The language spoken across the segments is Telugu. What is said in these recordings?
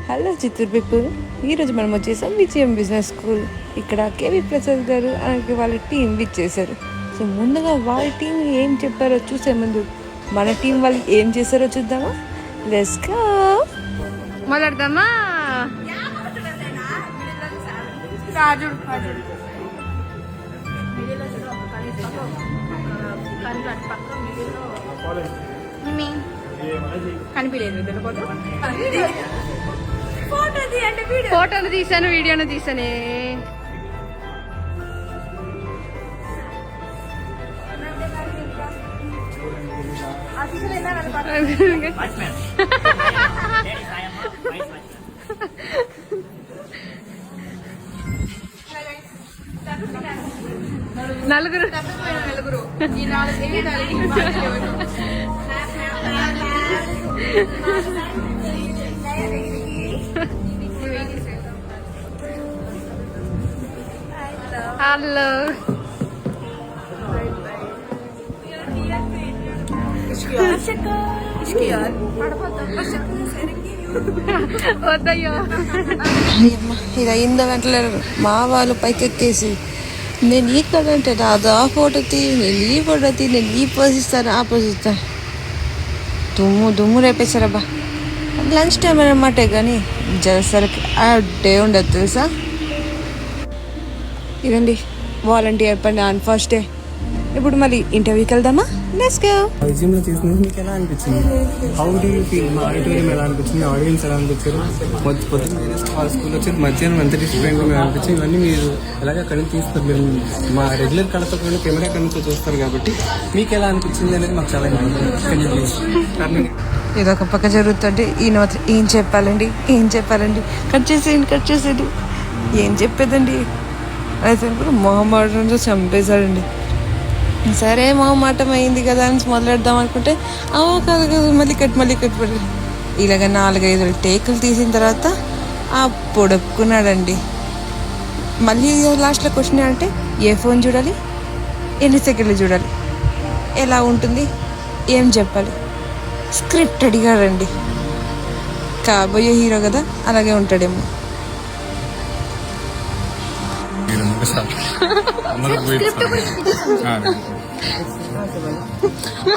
హలో చిత్తూరు పీపుల్, ఈరోజు మనం వచ్చేసాం విజయం బిజినెస్ స్కూల్. ఇక్కడ కేవీ ప్రసాద్ గారు అలాగే వాళ్ళ టీం విచ్చేశారు. సో ముందుగా వాళ్ళ టీం ఏం చెప్పారో చూసే ముందు మన టీం వాళ్ళు ఏం చేశారో చూద్దామా. Let's go. మాట్లాడదామా. కనిపించలేదు ఫోటోలు తీసాను, వీడియోను తీసానే. నలుగురు హలో. వద్దయ్యో, ఇది అయిందా వెంటనే మా వాళ్ళు పైకెక్కేసి నేను ఈ కదంటే అది ఆ ఫోటో తీ, నేను ఈ ఫోటో తీ, నేను ఈ పోజిస్తాను ఆ పోజిస్తాను. దుమ్ము రేపేశారబ్బా. లంచ్ టైం అనమాట, కానీ జరసరికి ఆ డే ఉండదు తెలుసా. ఇదండి వాలంటీర్ పని ఆన్ ఫస్ట్ డే. ఇప్పుడు మళ్ళీ ఇంటర్వ్యూకి వెళ్దామా. Let's go. విజయంలో చేసినందుకు మీకు ఎలా అనిపించింది? How do you feel? మా ఆడిటోరియం ఎలా అనిపించింది? ఆడియన్స్ ఎలా అనిపించారు? పొద్దున్న స్కూల్ వచ్చి మధ్యాహ్నం ఎంత డిసిప్లైన్గా మేము అనిపించింది. ఇవన్నీ మీరు ఎలాగ కళ్ళు తీస్తారు. మీరు మా రెగ్యులర్ కళ్ళతో కూడా కెమెరా కళ్ళతో చూస్తారు కాబట్టి మీకు ఎలా అనిపించింది అనేది మాకు చాలా ఇదొక పక్క జరుగుతుంటే ఏం చెప్పాలండి కట్ చేసేయండి ఏం చెప్పేదండి. అయితే మొహమాటంతో చంపేశాడండి. సరే మొహమాటం అయింది కదా అని మొదలెడదాం అనుకుంటే కాదు మళ్ళీ కట్ పడి ఇలాగ 4-5 టేకులు తీసిన తర్వాత పొడుక్కున్నాడండి. మళ్ళీ లాస్ట్లో క్వశ్చన్ అంటే ఏ ఫోన్ చూడాలి, ఎన్ని సెకండ్లు చూడాలి, ఎలా ఉంటుంది, ఏం చెప్పాలి. స్క్రిప్ట్ అడిగాడండి. కాబోయే హీరో కదా, అలాగే ఉంటాడేమో.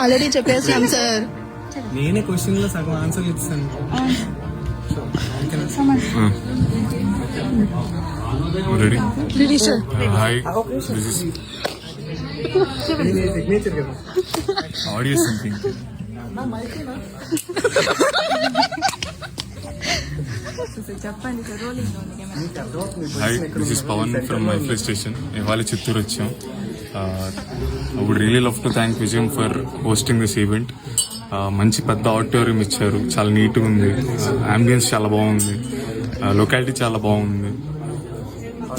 ఆల్రెడీ చెప్పేసాం సార్. నేనే క్వశ్చన్ లో సగం ఆన్సర్ ఇస్తాను. Ready sir. Hi, this is signature కదా. Audio syncing. Hi, this is Pavan from my play station. ఇవాళ చిత్తూరు వచ్చాం. I would really love to thank Vijayam for hosting this event. మంచి పెద్ద ఆడిటోరియం ఇచ్చారు, చాలా నీట్గా ఉంది, అంబియన్స్ చాలా బాగుంది, లొకాలిటీ చాలా బాగుంది.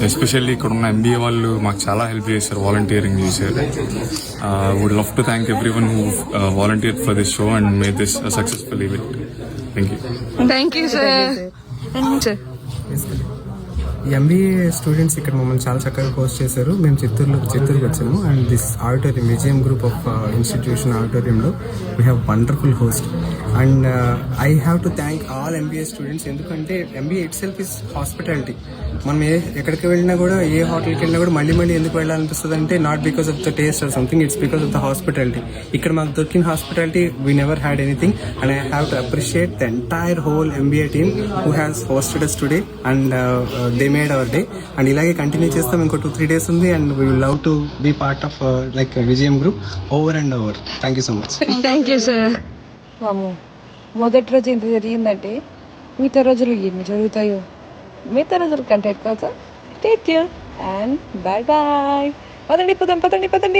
ఎస్పెషల్లీ ఇక్కడ ఉన్న ఎంబీఏ వాళ్ళు మాకు చాలా హెల్ప్ చేశారు, వాలంటీరింగ్ చేశారు. Would love to thank everyone who volunteer for this show and made this successful event. Thank you sir. MBA students ఇక్కడ మమ్మల్ని చాలా చక్కగా హోస్ట్ చేశారు. మేము చిత్తూరుకి వచ్చాము. And this auditorium, Vijayam group of institution ఆడిటోరియంలో we have wonderful host. And I have to thank all MBA students. ఎందుకంటే MBA itself is hospitality. మనం ఎక్కడికి వెళ్ళినా కూడా, ఏ హోటల్కి వెళ్ళినా కూడా మళ్ళీ ఎందుకు వెళ్ళాలనిపిస్తుంది అంటే not because of the taste or something, it's because of the hospitality. ఇక్కడ మాకు దొరికిన hospitality we never had anything. And I have to appreciate the entire whole MBA team who has hosted us today. And they made our day. And ఇలాగే కంటిన్యూ చేస్తాం. ఇంకో 2-3 days ఉంది. And we will love to be part of like Vijayam group over and over. Thank you so much. Thank you sir. మొదటి రోజు ఇంత జరిగిందంటే మిగతా రోజులు ఎన్ని జరుగుతాయో. మిగతా రోజులు కంటే ఎక్కువ. Stay tune and bye bye. పదండి.